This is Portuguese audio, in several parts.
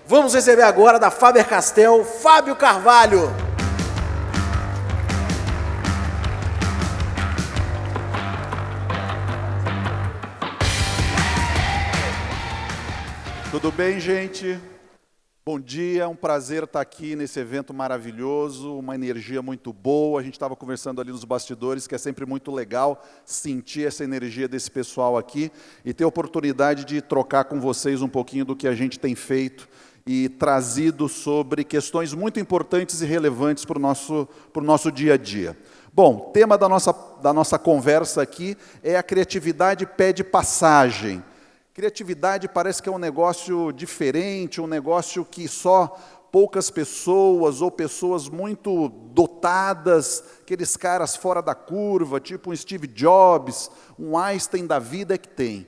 Vamos receber agora da Faber-Castell, Fábio Carvalho. Tudo bem, gente? Bom dia, é um prazer estar aqui nesse evento maravilhoso, uma energia muito boa. A gente estava conversando ali nos bastidores, que é sempre muito legal sentir essa energia desse pessoal aqui e ter a oportunidade de trocar com vocês um pouquinho do que a gente tem feito e trazido sobre questões muito importantes e relevantes para o nosso dia a dia. Bom, o tema da nossa conversa aqui é a criatividade pede passagem. Criatividade parece que é um negócio diferente, um negócio que só poucas pessoas ou pessoas muito dotadas, aqueles caras fora da curva, tipo um Steve Jobs, um Einstein da vida é que tem.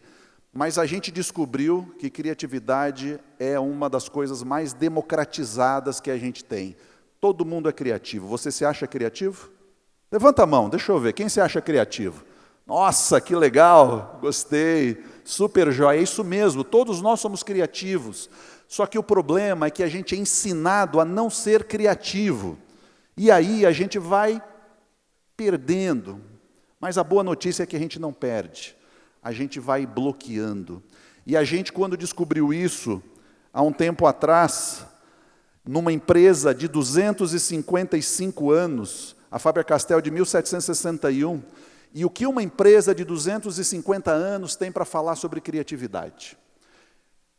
Mas a gente descobriu que criatividade é uma das coisas mais democratizadas que a gente tem. Todo mundo é criativo. Você se acha criativo? Levanta a mão, deixa eu ver. Quem se acha criativo? Nossa, que legal, gostei, super jóia, é isso mesmo, todos nós somos criativos. Só que o problema é que a gente é ensinado a não ser criativo. E aí a gente vai perdendo. Mas a boa notícia é que a gente não perde. A gente vai bloqueando. E a gente, quando descobriu isso, há um tempo atrás, numa empresa de 255 anos, a Faber-Castell de 1761, e o que uma empresa de 250 anos tem para falar sobre criatividade?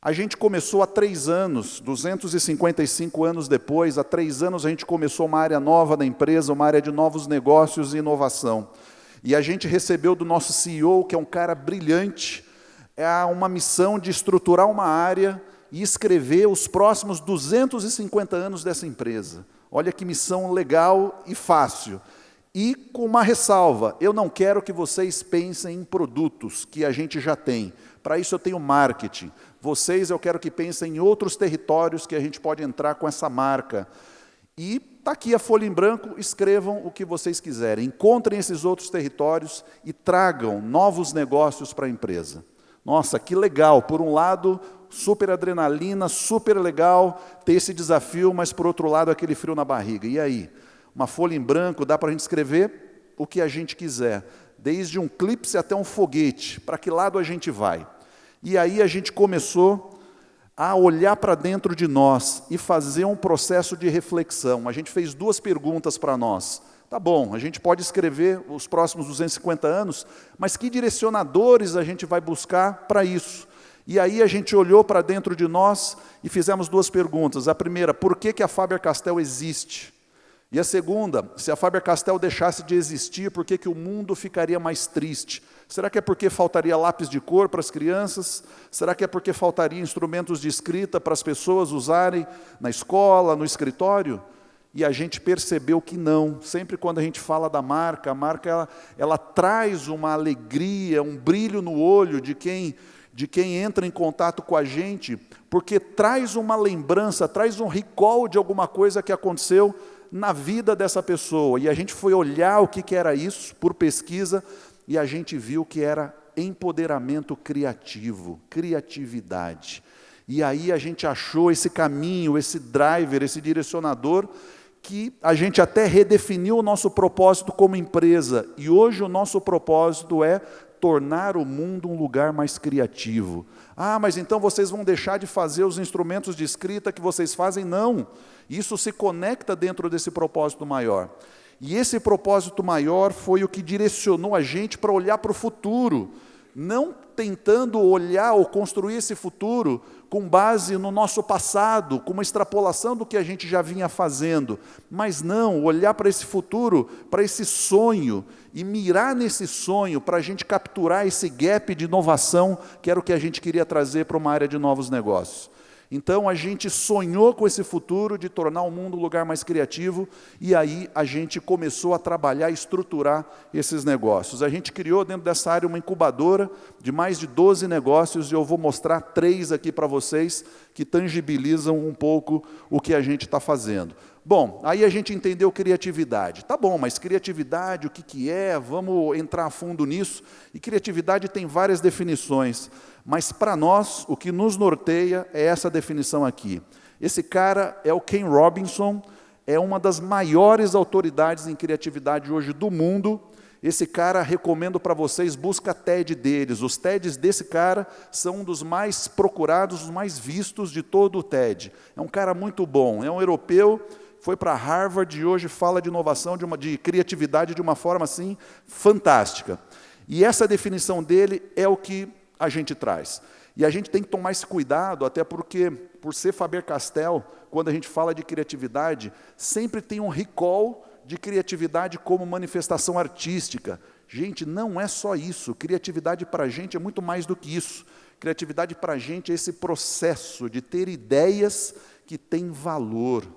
A gente começou há 3 anos, 255 anos depois, há 3 anos a gente começou uma área nova da empresa, uma área de novos negócios e inovação. E a gente recebeu do nosso CEO, que é um cara brilhante, uma missão de estruturar uma área e escrever os próximos 250 anos dessa empresa. Olha que missão legal e fácil. E com uma ressalva, eu não quero que vocês pensem em produtos que a gente já tem. Para isso eu tenho marketing. Vocês eu quero que pensem em outros territórios que a gente pode entrar com essa marca. E está aqui a folha em branco, escrevam o que vocês quiserem. Encontrem esses outros territórios e tragam novos negócios para a empresa. Nossa, que legal. Por um lado, super adrenalina, super legal ter esse desafio, mas por outro lado, aquele frio na barriga. E aí? Uma folha em branco, dá para a gente escrever o que a gente quiser, desde um clípse até um foguete, para que lado a gente vai. E aí a gente começou a olhar para dentro de nós e fazer um processo de reflexão. A gente fez 2 perguntas para nós. Tá bom, a gente pode escrever os próximos 250 anos, mas que direcionadores a gente vai buscar para isso? E aí a gente olhou para dentro de nós e fizemos 2 perguntas. A primeira, por que a Faber-Castell existe? E a segunda, se a Faber-Castell deixasse de existir, por que o mundo ficaria mais triste? Será que é porque faltaria lápis de cor para as crianças? Será que é porque faltaria instrumentos de escrita para as pessoas usarem na escola, no escritório? E a gente percebeu que não. Sempre quando a gente fala da marca, a marca ela traz uma alegria, um brilho no olho de quem entra em contato com a gente, porque traz uma lembrança, traz um recall de alguma coisa que aconteceu na vida dessa pessoa. E a gente foi olhar o que era isso, por pesquisa, e a gente viu que era empoderamento criativo, criatividade. E aí a gente achou esse caminho, esse driver, esse direcionador, que a gente até redefiniu o nosso propósito como empresa. E hoje o nosso propósito é tornar o mundo um lugar mais criativo. Ah, mas então vocês vão deixar de fazer os instrumentos de escrita que vocês fazem? Não. Isso se conecta dentro desse propósito maior. E esse propósito maior foi o que direcionou a gente para olhar para o futuro, não tentando olhar ou construir esse futuro com base no nosso passado, com uma extrapolação do que a gente já vinha fazendo, mas não, olhar para esse futuro, para esse sonho, e mirar nesse sonho para a gente capturar esse gap de inovação, que era o que a gente queria trazer para uma área de novos negócios. Então a gente sonhou com esse futuro de tornar o mundo um lugar mais criativo, e aí a gente começou a trabalhar e estruturar esses negócios. A gente criou dentro dessa área uma incubadora de mais de 12 negócios, e eu vou mostrar 3 aqui para vocês, que tangibilizam um pouco o que a gente está fazendo. Bom, aí a gente entendeu criatividade. Tá bom, mas criatividade, o que é? Vamos entrar a fundo nisso. E criatividade tem várias definições. Mas para nós, o que nos norteia é essa definição aqui. Esse cara é o Ken Robinson, é uma das maiores autoridades em criatividade hoje do mundo. Esse cara, recomendo para vocês, busca a TED deles. Os TEDs desse cara são um dos mais procurados, os mais vistos de todo o TED. É um cara muito bom, é um europeu, foi para Harvard e hoje fala de inovação, de criatividade de uma forma assim fantástica. E essa definição dele é o que a gente traz. E a gente tem que tomar esse cuidado, até porque, por ser Faber-Castell, quando a gente fala de criatividade, sempre tem um recall de criatividade como manifestação artística. Gente, não é só isso. Criatividade para a gente é muito mais do que isso. Criatividade para a gente é esse processo de ter ideias que têm valor.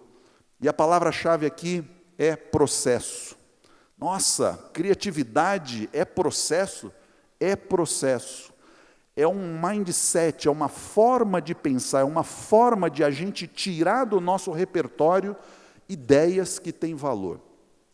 E a palavra-chave aqui é processo. Nossa, criatividade é processo? É processo. É um mindset, é uma forma de pensar, é uma forma de a gente tirar do nosso repertório ideias que têm valor.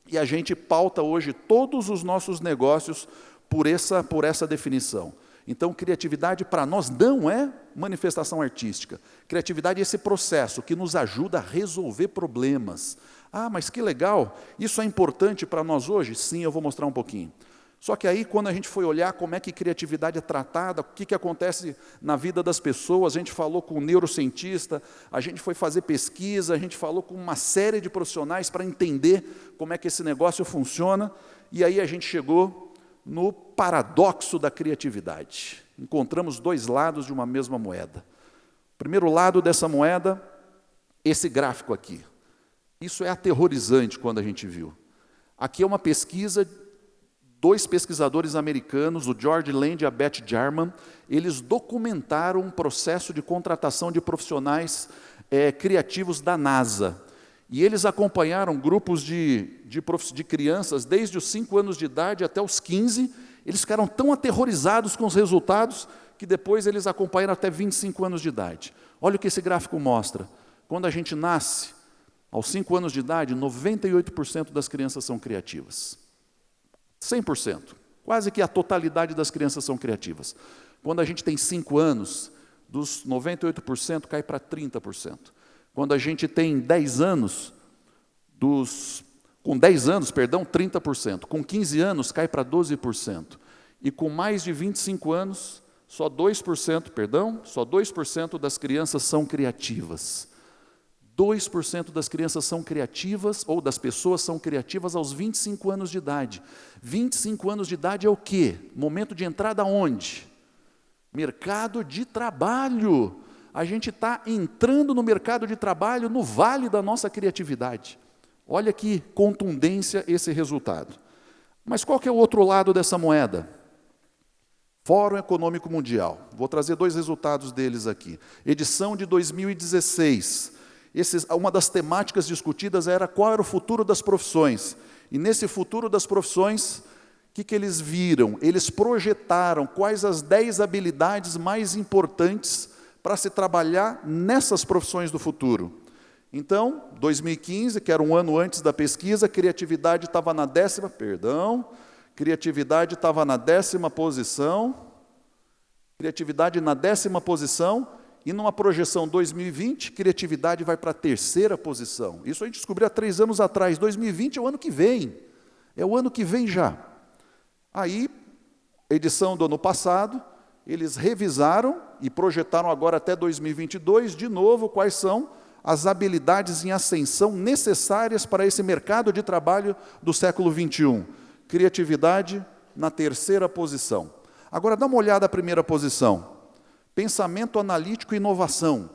E a gente pauta hoje todos os nossos negócios por essa definição. Então, criatividade para nós não é manifestação artística. Criatividade é esse processo que nos ajuda a resolver problemas. Ah, mas que legal, isso é importante para nós hoje? Sim, eu vou mostrar um pouquinho. Só que aí, quando a gente foi olhar como é que criatividade é tratada, o que acontece na vida das pessoas, a gente falou com um neurocientista, a gente foi fazer pesquisa, a gente falou com uma série de profissionais para entender como é que esse negócio funciona, e aí a gente chegou no paradoxo da criatividade. Encontramos dois lados de uma mesma moeda. O primeiro lado dessa moeda, esse gráfico aqui. Isso é aterrorizante quando a gente viu. Aqui é uma pesquisa. Dois pesquisadores americanos, o George Land e a Beth Jarman, eles documentaram um processo de contratação de profissionais criativos da NASA. E eles acompanharam grupos de crianças desde os 5 anos de idade até os 15. Eles ficaram tão aterrorizados com os resultados que depois eles acompanharam até 25 anos de idade. Olha o que esse gráfico mostra. Quando a gente nasce, aos 5 anos de idade, 98% das crianças são criativas. 100%, quase que a totalidade das crianças são criativas. Quando a gente tem 5 anos, dos 98% cai para 30%. Quando a gente tem 10 anos, com 10 anos, 30%. Com 15 anos, cai para 12%. E com mais de 25 anos, só 2% das crianças são criativas. 2% das crianças são criativas, ou das pessoas são criativas aos 25 anos de idade. 25 anos de idade é o quê? Momento de entrada onde? Mercado de trabalho. A gente está entrando no mercado de trabalho, no vale da nossa criatividade. Olha que contundência esse resultado. Mas qual que é o outro lado dessa moeda? Fórum Econômico Mundial. Vou trazer 2 resultados deles aqui. Edição de 2016. Uma das temáticas discutidas era qual era o futuro das profissões. E nesse futuro das profissões, o que eles viram? Eles projetaram quais as 10 habilidades mais importantes para se trabalhar nessas profissões do futuro. Então, 2015, que era um ano antes da pesquisa, criatividade estava na 10ª posição. Criatividade na 10ª posição. E numa projeção 2020, criatividade vai para a 3ª posição. Isso a gente descobriu há 3 anos atrás. 2020 é o ano que vem. É o ano que vem já. Aí, edição do ano passado, eles revisaram e projetaram agora até 2022, de novo, quais são as habilidades em ascensão necessárias para esse mercado de trabalho do século XXI. Criatividade na 3ª posição. Agora, dá uma olhada à 1ª posição. Pensamento analítico e inovação.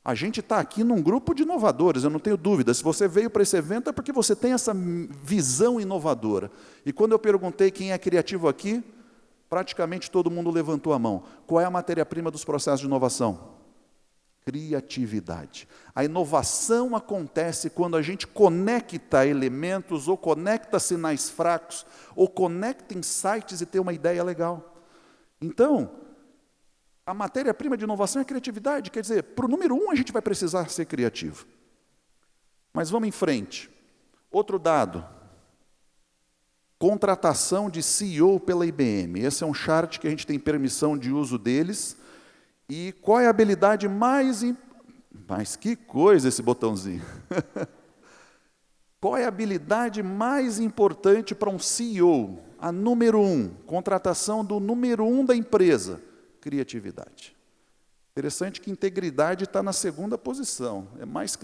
A gente está aqui num grupo de inovadores, eu não tenho dúvida. Se você veio para esse evento é porque você tem essa visão inovadora. E quando eu perguntei quem é criativo aqui, praticamente todo mundo levantou a mão. Qual é a matéria-prima dos processos de inovação? Criatividade. A inovação acontece quando a gente conecta elementos, ou conecta sinais fracos, ou conecta insights e tem uma ideia legal. Então, a matéria-prima de inovação é a criatividade. Quer dizer, para o número 1 a gente vai precisar ser criativo. Mas vamos em frente. Outro dado. Contratação de CEO pela IBM. Esse é um chart que a gente tem permissão de uso deles. E qual é a habilidade mais... Mas que coisa esse botãozinho. Qual é a habilidade mais importante para um CEO? A número 1, contratação do número 1 da empresa, criatividade. Interessante que integridade está na segunda posição.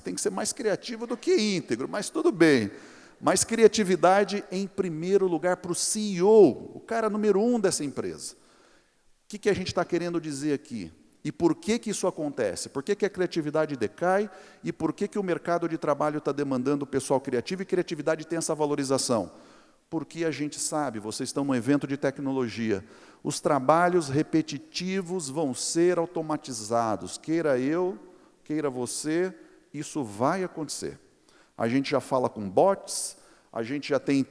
Tem que ser mais criativo do que íntegro, mas tudo bem. Mas criatividade em primeiro lugar para o CEO, o cara número 1 dessa empresa. O que a gente está querendo dizer aqui? E por que isso acontece? Por que a criatividade decai? E por que o mercado de trabalho está demandando pessoal criativo e criatividade tem essa valorização? Porque a gente sabe, vocês estão num evento de tecnologia, os trabalhos repetitivos vão ser automatizados. Queira eu, queira você, isso vai acontecer. A gente já fala com bots, a gente já tem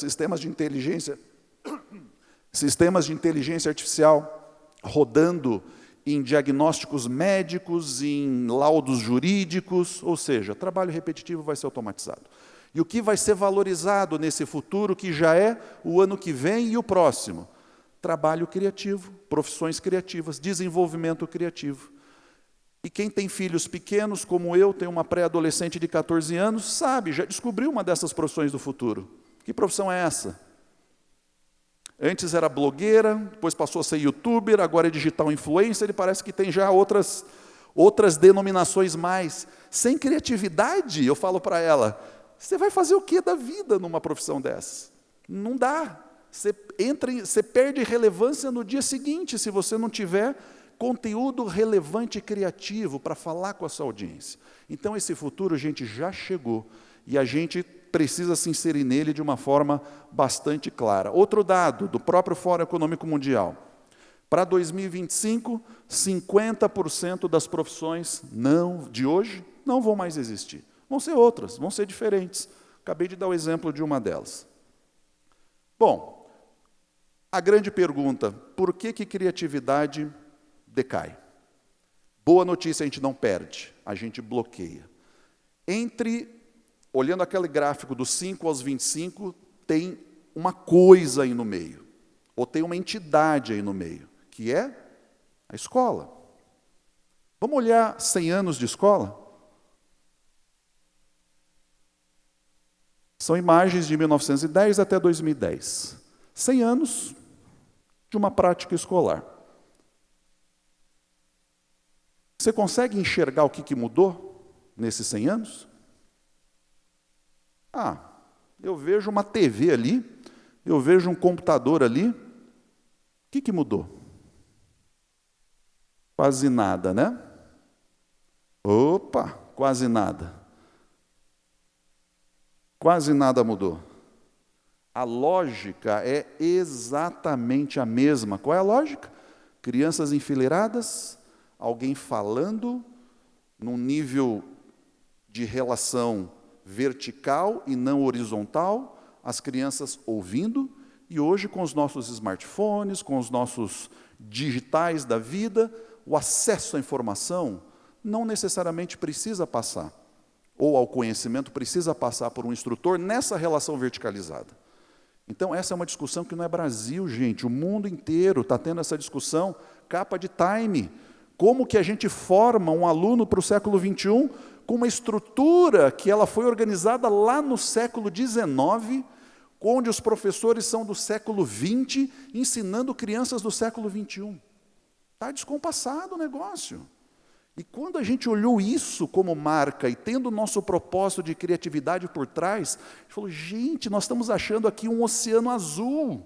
sistemas de inteligência artificial rodando em diagnósticos médicos, em laudos jurídicos, ou seja, trabalho repetitivo vai ser automatizado. E o que vai ser valorizado nesse futuro, que já é o ano que vem e o próximo? Trabalho criativo, profissões criativas, desenvolvimento criativo. E quem tem filhos pequenos, como eu, tem uma pré-adolescente de 14 anos, sabe, já descobriu uma dessas profissões do futuro. Que profissão é essa? Antes era blogueira, depois passou a ser youtuber, agora é digital influencer, e parece que tem já outras denominações mais. Sem criatividade, eu falo para ela, você vai fazer o que da vida numa profissão dessa? Não dá. Você perde relevância no dia seguinte, se você não tiver conteúdo relevante e criativo para falar com a sua audiência. Então, esse futuro, gente, já chegou. E a gente precisa se inserir nele de uma forma bastante clara. Outro dado do próprio Fórum Econômico Mundial. Para 2025, 50% das profissões de hoje não vão mais existir. Vão ser outras, vão ser diferentes. Acabei de dar o exemplo de uma delas. Bom, a grande pergunta, por que criatividade decai? Boa notícia, a gente não perde, a gente bloqueia. Olhando aquele gráfico dos 5 aos 25, tem uma coisa aí no meio, ou tem uma entidade aí no meio, que é a escola. Vamos olhar 100 anos de escola? São imagens de 1910 até 2010. 100 anos de uma prática escolar. Você consegue enxergar o que mudou nesses 100 anos? Eu vejo uma TV ali, eu vejo um computador ali. O que mudou? Quase nada, né? Opa, quase nada. Quase nada mudou. A lógica é exatamente a mesma. Qual é a lógica? Crianças enfileiradas, alguém falando num nível de relação vertical e não horizontal, as crianças ouvindo, e hoje com os nossos smartphones, com os nossos digitais da vida, o acesso à informação não necessariamente precisa passar, ou ao conhecimento precisa passar por um instrutor nessa relação verticalizada. Então, essa é uma discussão que não é Brasil, gente. O mundo inteiro está tendo essa discussão, capa de Time. Como que a gente forma um aluno para o século XXI com uma estrutura que ela foi organizada lá no século XIX, onde os professores são do século XX, ensinando crianças do século XXI. Está descompassado o negócio. E quando a gente olhou isso como marca e tendo o nosso propósito de criatividade por trás, a gente falou, gente, nós estamos achando aqui um oceano azul,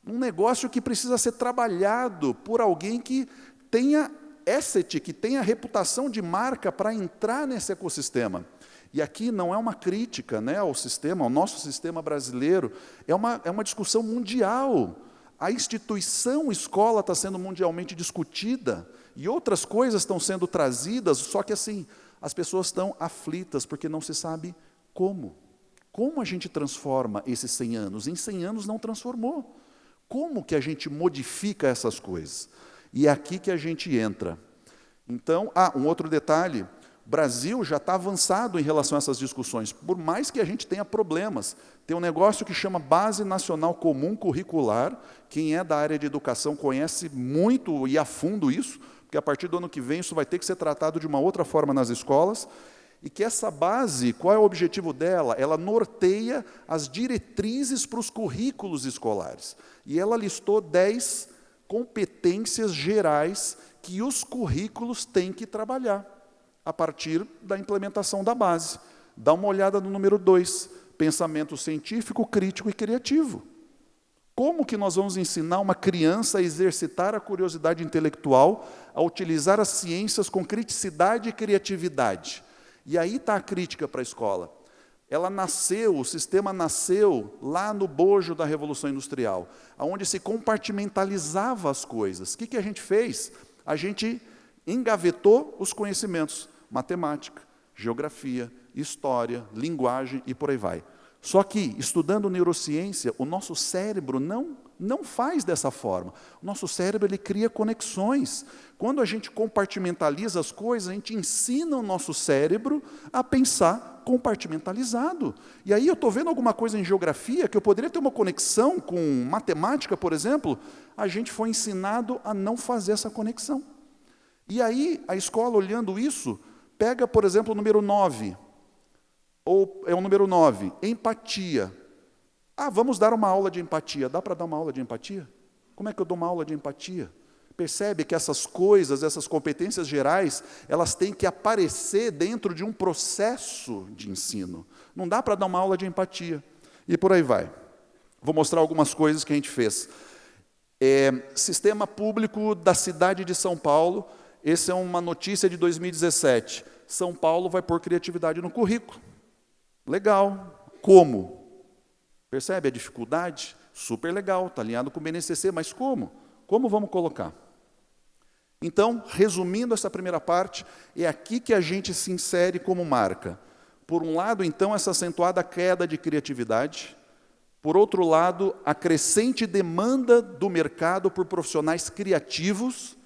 um negócio que precisa ser trabalhado por alguém que tenha asset, que tenha reputação de marca para entrar nesse ecossistema. E aqui não é uma crítica, né, ao sistema, ao nosso sistema brasileiro, é uma discussão mundial. A instituição escola está sendo mundialmente discutida, e outras coisas estão sendo trazidas, só que assim, as pessoas estão aflitas, porque não se sabe como. Como a gente transforma esses 100 anos? Em 100 anos não transformou. Como que a gente modifica essas coisas? E é aqui que a gente entra. Então, um outro detalhe, O Brasil já está avançado em relação a essas discussões, por mais que a gente tenha problemas. Tem um negócio que chama Base Nacional Comum Curricular. Quem é da área de educação conhece muito e a fundo isso, porque a partir do ano que vem isso vai ter que ser tratado de uma outra forma nas escolas. E que essa base, qual é o objetivo dela? Ela norteia as diretrizes para os currículos escolares. E ela listou 10 competências gerais que os currículos têm que trabalhar a partir da implementação da base. Dá uma olhada no número 2, pensamento científico, crítico e criativo. Como que nós vamos ensinar uma criança a exercitar a curiosidade intelectual, a utilizar as ciências com criticidade e criatividade? E aí está a crítica para a escola. Ela nasceu, o sistema nasceu lá no bojo da Revolução Industrial, onde se compartimentalizava as coisas. O que a gente fez? A gente engavetou os conhecimentos, matemática, geografia, história, linguagem e por aí vai. Só que, estudando neurociência, o nosso cérebro não faz dessa forma. O nosso cérebro ele cria conexões. Quando a gente compartimentaliza as coisas, a gente ensina o nosso cérebro a pensar compartimentalizado. E aí eu estou vendo alguma coisa em geografia que eu poderia ter uma conexão com matemática, por exemplo, a gente foi ensinado a não fazer essa conexão. E aí a escola, olhando isso, pega, por exemplo, o número 9. Ou é o número 9, empatia. Vamos dar uma aula de empatia. Dá para dar uma aula de empatia? Como é que eu dou uma aula de empatia? Percebe que essas coisas, essas competências gerais, elas têm que aparecer dentro de um processo de ensino. Não dá para dar uma aula de empatia. E por aí vai. Vou mostrar algumas coisas que a gente fez. Sistema público da cidade de São Paulo. Essa é uma notícia de 2017. São Paulo vai pôr criatividade no currículo. Legal. Como? Percebe a dificuldade? Super legal, está alinhado com o BNCC, mas como? Como vamos colocar? Então, resumindo essa primeira parte, é aqui que a gente se insere como marca. Por um lado, então, essa acentuada queda de criatividade. Por outro lado, a crescente demanda do mercado por profissionais criativos.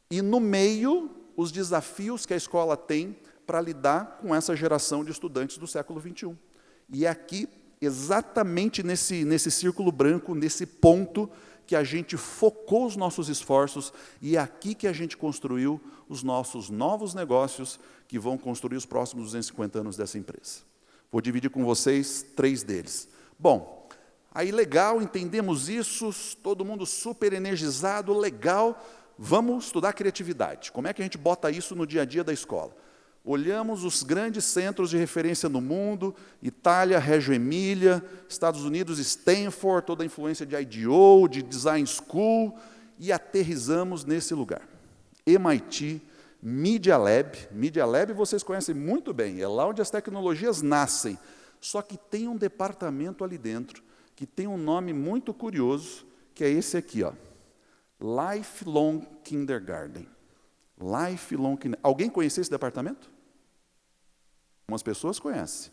E, no meio, os desafios que a escola tem para lidar com essa geração de estudantes do século XXI. E é aqui, exatamente nesse círculo branco, nesse ponto, que a gente focou os nossos esforços, e é aqui que a gente construiu os nossos novos negócios, que vão construir os próximos 250 anos dessa empresa. Vou dividir com vocês 3 deles. Bom, aí legal, entendemos isso, todo mundo super energizado, legal, vamos estudar criatividade. Como é que a gente bota isso no dia a dia da escola? Olhamos os grandes centros de referência no mundo, Itália, Reggio Emília, Estados Unidos, Stanford, toda a influência de IDEO, de Design School, e aterrizamos nesse lugar. MIT, Media Lab. Media Lab vocês conhecem muito bem, é lá onde as tecnologias nascem. Só que tem um departamento ali dentro, que tem um nome muito curioso, que é esse aqui, ó, Lifelong Kindergarten. Lifelong Kindergarten. Alguém conhece esse departamento? Algumas pessoas conhecem.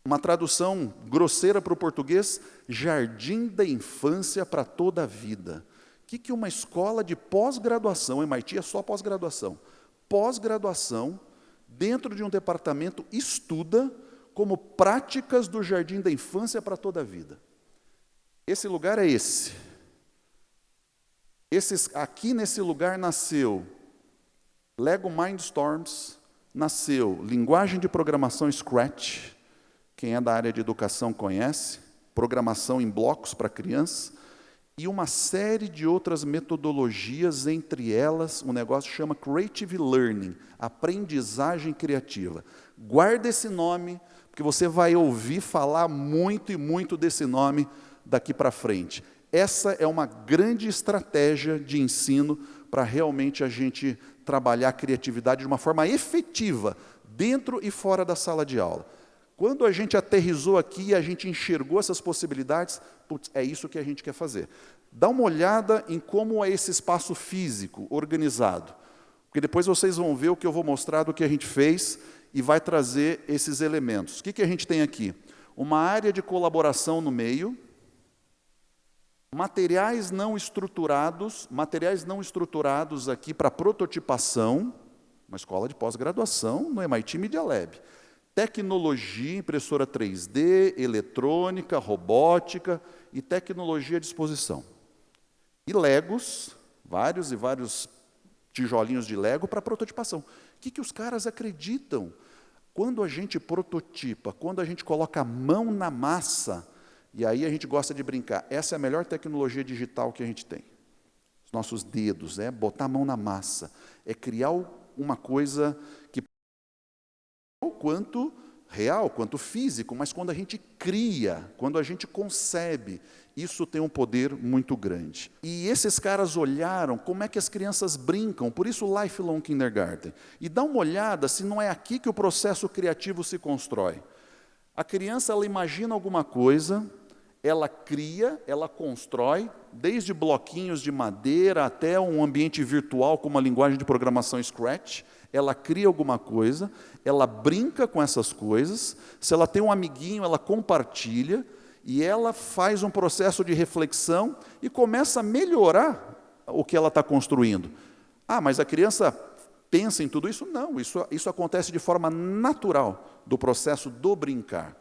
Uma tradução grosseira para o português, Jardim da Infância para toda a vida. O que uma escola de pós-graduação, MIT é só pós-graduação, pós-graduação, dentro de um departamento, estuda como práticas do Jardim da Infância para toda a vida. Esse lugar é esse. Aqui nesse lugar nasceu Lego Mindstorms, nasceu linguagem de programação Scratch, quem é da área de educação conhece, programação em blocos para crianças, e uma série de outras metodologias, entre elas, um negócio que chama Creative Learning, aprendizagem criativa. Guarda esse nome, porque você vai ouvir falar muito e muito desse nome daqui para frente. Essa é uma grande estratégia de ensino para realmente a gente trabalhar a criatividade de uma forma efetiva, dentro e fora da sala de aula. Quando a gente aterrizou aqui e a gente enxergou essas possibilidades, putz, é isso que a gente quer fazer. Dá uma olhada em como é esse espaço físico, organizado. Porque depois vocês vão ver o que eu vou mostrar do que a gente fez e vai trazer esses elementos. O que a gente tem aqui? Uma área de colaboração no meio, materiais não estruturados aqui para prototipação, uma escola de pós-graduação no MIT Media Lab. Tecnologia, impressora 3D, eletrônica, robótica e tecnologia de exposição. E Legos, vários e vários tijolinhos de Lego para prototipação. O que os caras acreditam? Quando a gente prototipa, quando a gente coloca a mão na massa, e aí a gente gosta de brincar, essa é a melhor tecnologia digital que a gente tem. Os nossos dedos, é botar a mão na massa, é criar uma coisa que quanto real, quanto físico, mas quando a gente cria, quando a gente concebe, isso tem um poder muito grande. E esses caras olharam como é que as crianças brincam, por isso o Lifelong Kindergarten. E dá uma olhada se não é aqui que o processo criativo se constrói. A criança, ela imagina alguma coisa, ela cria, ela constrói, desde bloquinhos de madeira até um ambiente virtual com uma linguagem de programação Scratch, ela cria alguma coisa, ela brinca com essas coisas, se ela tem um amiguinho, ela compartilha, e ela faz um processo de reflexão e começa a melhorar o que ela está construindo. Ah, mas a criança pensa em tudo isso? Não, isso acontece de forma natural do processo do brincar.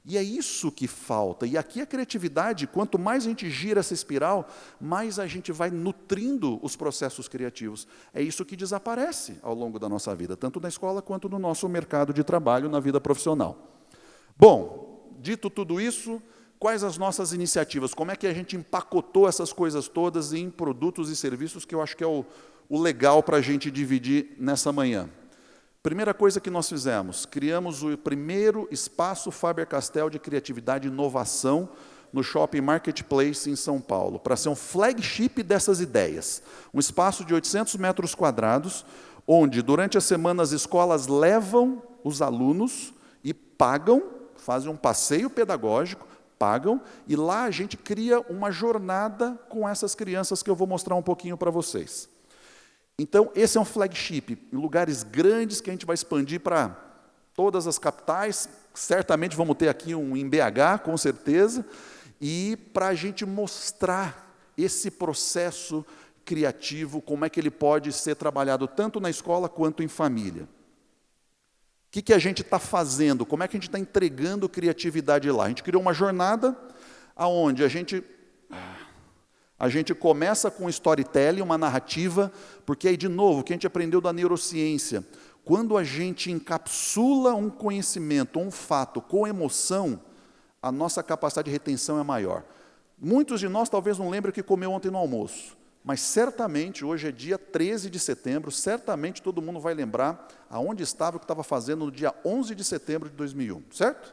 E é isso que falta. E aqui a criatividade, quanto mais a gente gira essa espiral, mais a gente vai nutrindo os processos criativos. É isso que desaparece ao longo da nossa vida, tanto na escola quanto no nosso mercado de trabalho, na vida profissional. Bom, dito tudo isso, quais as nossas iniciativas? Como é que a gente empacotou essas coisas todas em produtos e serviços, que eu acho que é o legal para a gente dividir nessa manhã. Primeira coisa que nós fizemos, criamos o primeiro espaço Faber-Castell de criatividade e inovação no Shopping Marketplace em São Paulo, para ser um flagship dessas ideias. Um espaço de 800 metros quadrados, onde durante a semana as escolas levam os alunos e pagam, fazem um passeio pedagógico, pagam, e lá a gente cria uma jornada com essas crianças que eu vou mostrar um pouquinho para vocês. Então, esse é um flagship, em lugares grandes que a gente vai expandir para todas as capitais, certamente vamos ter aqui um em BH, com certeza, e para a gente mostrar esse processo criativo, como é que ele pode ser trabalhado tanto na escola quanto em família. O que a gente está fazendo? Como é que a gente está entregando criatividade lá? A gente criou uma jornada onde a gente começa com storytelling, uma narrativa, porque aí, de novo, o que a gente aprendeu da neurociência, quando a gente encapsula um conhecimento, um fato, com emoção, a nossa capacidade de retenção é maior. Muitos de nós talvez não lembrem o que comeu ontem no almoço, mas certamente, hoje é dia 13 de setembro, certamente todo mundo vai lembrar aonde estava, o que estava fazendo no dia 11 de setembro de 2001, certo?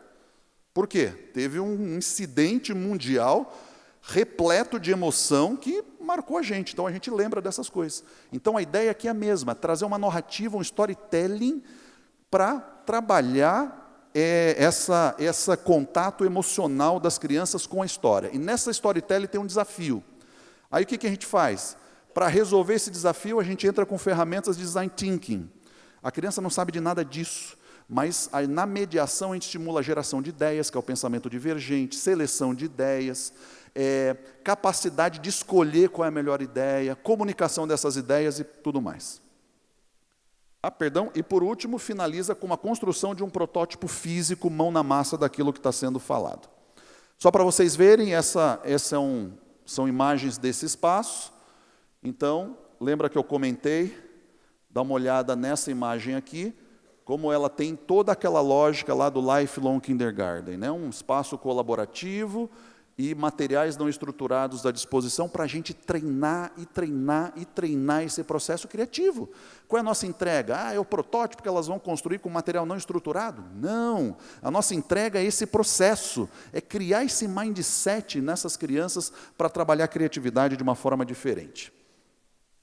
Por quê? Teve um incidente mundial repleto de emoção que marcou a gente, então a gente lembra dessas coisas. Então a ideia aqui é a mesma, trazer uma narrativa, um storytelling para trabalhar essa contato emocional das crianças com a história. E nessa storytelling tem um desafio. Aí o que a gente faz? Para resolver esse desafio, a gente entra com ferramentas de design thinking. A criança não sabe de nada disso, mas na mediação a gente estimula a geração de ideias, que é o pensamento divergente, seleção de ideias, capacidade de escolher qual é a melhor ideia, comunicação dessas ideias e tudo mais. E por último, finaliza com a construção de um protótipo físico, mão na massa daquilo que está sendo falado. Só para vocês verem, são imagens desse espaço. Então, lembra que eu comentei? Dá uma olhada nessa imagem aqui, como ela tem toda aquela lógica lá do Lifelong Kindergarten, né? Um espaço colaborativo e materiais não estruturados à disposição para a gente treinar e treinar e treinar esse processo criativo. Qual é a nossa entrega? É o protótipo que elas vão construir com material não estruturado? Não, a nossa entrega é esse processo, é criar esse mindset nessas crianças para trabalhar a criatividade de uma forma diferente.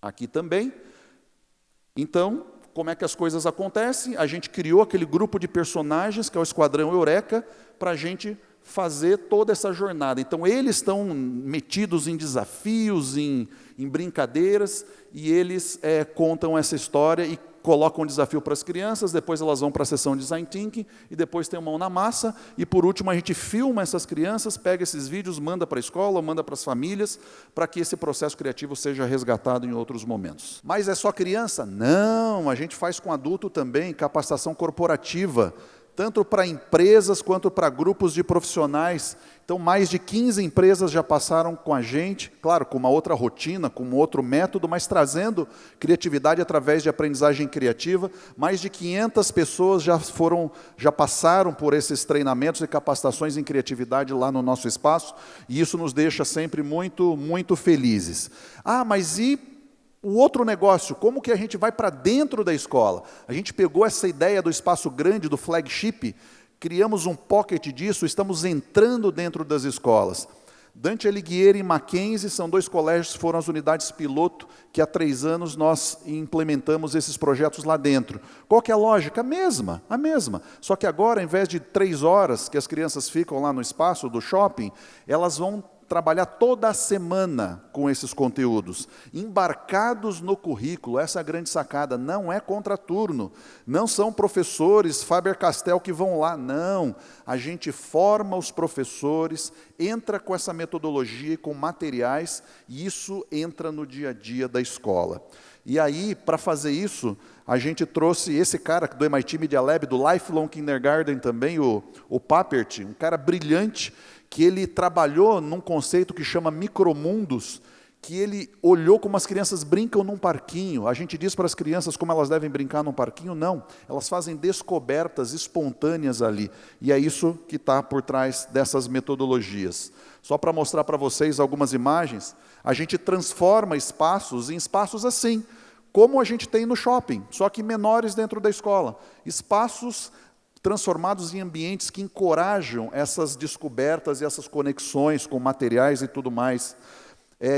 Aqui também, então, como é que as coisas acontecem? A gente criou aquele grupo de personagens, que é o Esquadrão Eureka, para a gente fazer toda essa jornada. Então, eles estão metidos em desafios, em brincadeiras, e eles contam essa história e coloca um desafio para as crianças, depois elas vão para a sessão de Design Thinking, e depois tem mão na massa, e por último a gente filma essas crianças, pega esses vídeos, manda para a escola, manda para as famílias, para que esse processo criativo seja resgatado em outros momentos. Mas é só criança? Não, a gente faz com adulto também, capacitação corporativa, tanto para empresas quanto para grupos de profissionais. Então, mais de 15 empresas já passaram com a gente, claro, com uma outra rotina, com um outro método, mas trazendo criatividade através de aprendizagem criativa. Mais de 500 pessoas já passaram por esses treinamentos e capacitações em criatividade lá no nosso espaço, e isso nos deixa sempre muito, muito felizes. Ah, mas e o outro negócio, como que a gente vai para dentro da escola? A gente pegou essa ideia do espaço grande, do flagship, criamos um pocket disso, estamos entrando dentro das escolas. Dante Alighieri e Mackenzie são 2 colégios que foram as unidades piloto, que há 3 anos nós implementamos esses projetos lá dentro. Qual que é a lógica? A mesma. Só que agora, ao invés de 3 horas que as crianças ficam lá no espaço do shopping, elas vão trabalhar toda a semana com esses conteúdos, embarcados no currículo. Essa é a grande sacada, não é contraturno, não são professores Faber-Castell que vão lá, não. A gente forma os professores, entra com essa metodologia e com materiais, e isso entra no dia a dia da escola. E aí, para fazer isso, a gente trouxe esse cara do MIT Media Lab, do Lifelong Kindergarten também, o Papert, um cara brilhante, que ele trabalhou num conceito que chama micromundos, que ele olhou como as crianças brincam num parquinho. A gente diz para as crianças como elas devem brincar num parquinho? Não, elas fazem descobertas espontâneas ali. E é isso que está por trás dessas metodologias. Só para mostrar para vocês algumas imagens, a gente transforma espaços em espaços assim, como a gente tem no shopping, só que menores dentro da escola. Espaços transformados em ambientes que encorajam essas descobertas e essas conexões com materiais e tudo mais.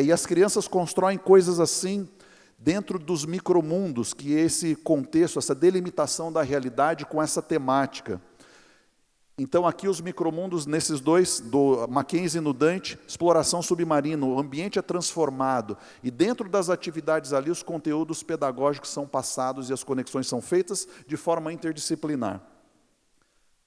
E as crianças constroem coisas assim dentro dos micromundos, que é esse contexto, essa delimitação da realidade com essa temática. Então, aqui os micromundos, nesses 2, do Mackenzie e no Dante, exploração submarina, o ambiente é transformado, e dentro das atividades ali, os conteúdos pedagógicos são passados e as conexões são feitas de forma interdisciplinar.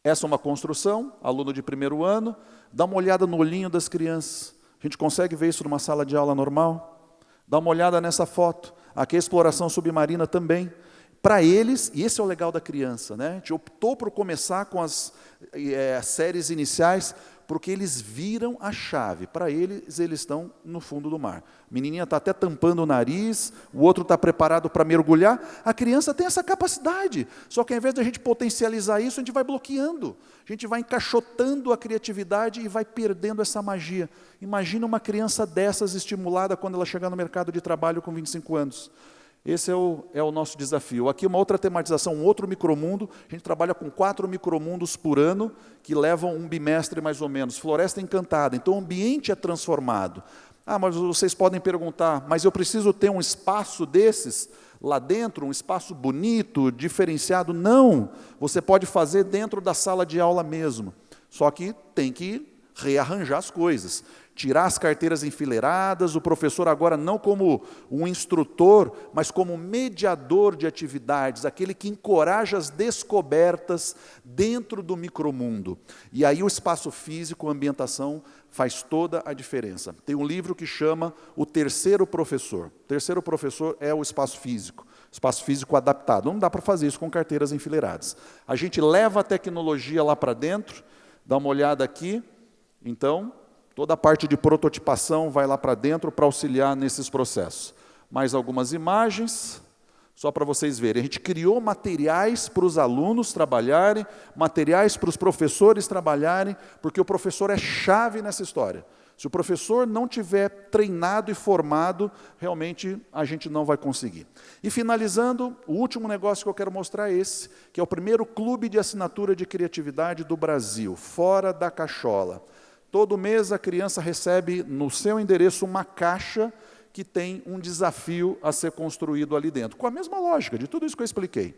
Essa é uma construção, aluno de 1º ano, dá uma olhada no olhinho das crianças. A gente consegue ver isso numa sala de aula normal? Dá uma olhada nessa foto. Aqui é a exploração submarina também. Para eles, e esse é o legal da criança, né? A gente optou por começar com as séries iniciais, porque eles viram a chave. Para eles estão no fundo do mar. A menininha está até tampando o nariz, o outro está preparado para mergulhar. A criança tem essa capacidade. Só que ao invés de a gente potencializar isso, a gente vai bloqueando. A gente vai encaixotando a criatividade e vai perdendo essa magia. Imagina uma criança dessas estimulada quando ela chegar no mercado de trabalho com 25 anos. Esse é o nosso desafio. Aqui uma outra tematização, um outro micromundo. A gente trabalha com 4 micromundos por ano, que levam um bimestre mais ou menos. Floresta Encantada. Então o ambiente é transformado. Ah, mas vocês podem perguntar, mas eu preciso ter um espaço desses lá dentro, um espaço bonito, diferenciado? Não, você pode fazer dentro da sala de aula mesmo. Só que tem que rearranjar as coisas. Tirar as carteiras enfileiradas, o professor agora não como um instrutor, mas como mediador de atividades, aquele que encoraja as descobertas dentro do micromundo. E aí o espaço físico, a ambientação, faz toda a diferença. Tem um livro que chama O Terceiro Professor. O terceiro professor é o espaço físico adaptado. Não dá para fazer isso com carteiras enfileiradas. A gente leva a tecnologia lá para dentro, dá uma olhada aqui, então, toda a parte de prototipação vai lá para dentro para auxiliar nesses processos. Mais algumas imagens, só para vocês verem. A gente criou materiais para os alunos trabalharem, materiais para os professores trabalharem, porque o professor é chave nessa história. Se o professor não tiver treinado e formado, realmente a gente não vai conseguir. E finalizando, o último negócio que eu quero mostrar é esse, que é o primeiro clube de assinatura de criatividade do Brasil, Fora da Cachola. Todo mês a criança recebe no seu endereço uma caixa que tem um desafio a ser construído ali dentro, com a mesma lógica de tudo isso que eu expliquei.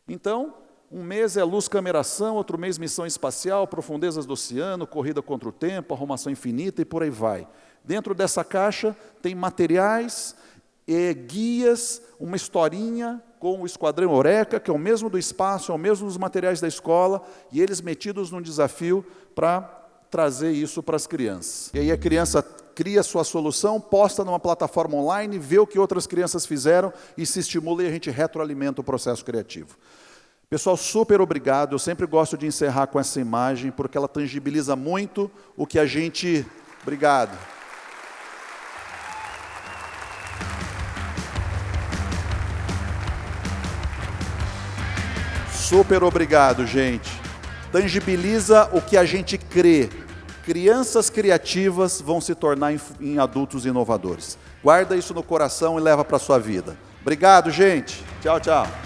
Então, um mês é luz, câmera, ação, outro mês missão espacial, profundezas do oceano, corrida contra o tempo, arrumação infinita e por aí vai. Dentro dessa caixa tem materiais, guias, uma historinha com o Esquadrão Eureka, que é o mesmo do espaço, é o mesmo dos materiais da escola, e eles metidos num desafio para trazer isso para as crianças. E aí a criança cria a sua solução, posta numa plataforma online, vê o que outras crianças fizeram e se estimula e a gente retroalimenta o processo criativo. Pessoal, super obrigado. Eu sempre gosto de encerrar com essa imagem, porque ela tangibiliza muito o que a gente... Obrigado. Super obrigado, gente. Tangibiliza o que a gente crê. Crianças criativas vão se tornar em adultos inovadores. Guarda isso no coração e leva para a sua vida. Obrigado, gente. Tchau, tchau.